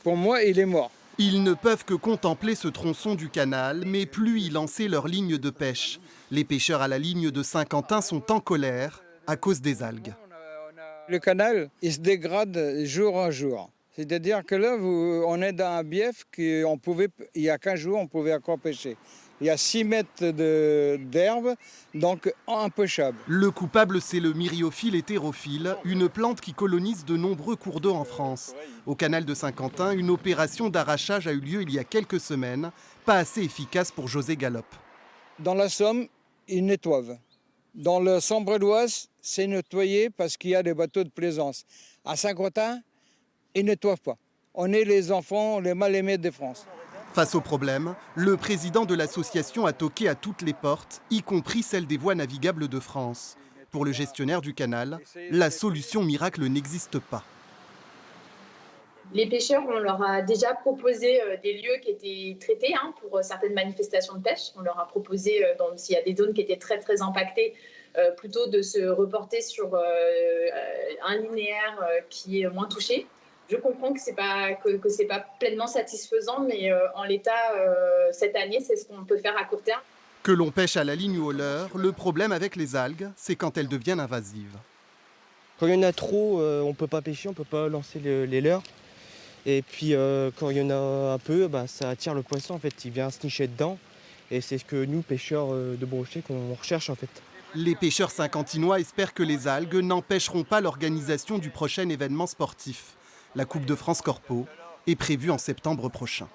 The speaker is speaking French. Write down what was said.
Pour moi, il est mort. Ils ne peuvent que contempler ce tronçon du canal, mais plus y lancer leur ligne de pêche. Les pêcheurs à la ligne de Saint-Quentin sont en colère à cause des algues. Le canal, il se dégrade jour en jour. C'est-à-dire que là, on est dans un bief il y a 15 jours, on pouvait encore pêcher. Il y a 6 mètres d'herbe, donc impêchable. Le coupable, c'est le myriophile hétérophile, une plante qui colonise de nombreux cours d'eau en France. Au canal de Saint-Quentin, une opération d'arrachage a eu lieu il y a quelques semaines, pas assez efficace pour José Galop. Dans la Somme, ils nettoient. Dans le Sambre-d'Oise, c'est nettoyé parce qu'il y a des bateaux de plaisance. À Saint-Quentin, ils ne nettoient pas. On est les enfants les mal aimés de France. Face au problème, le président de l'association a toqué à toutes les portes, y compris celle des voies navigables de France. Pour le gestionnaire du canal, la solution miracle n'existe pas. Les pêcheurs, on leur a déjà proposé des lieux qui étaient traités pour certaines manifestations de pêche. On leur a proposé, s'il y a des zones qui étaient très, très impactées, plutôt de se reporter sur un linéaire qui est moins touché. Je comprends que ce n'est pas pleinement satisfaisant, mais en l'état, cette année, c'est ce qu'on peut faire à court terme. Que l'on pêche à la ligne ou au leurre, le problème avec les algues, c'est quand elles deviennent invasives. Quand il y en a trop, on ne peut pas pêcher, on ne peut pas lancer les leurres. Et puis quand il y en a un peu, ça attire le poisson, en fait, il vient se nicher dedans. Et c'est ce que nous, pêcheurs de brochet, qu'on recherche en fait. Les pêcheurs saint-quentinois espèrent que les algues n'empêcheront pas l'organisation du prochain événement sportif. La Coupe de France Corpo est prévue en septembre prochain.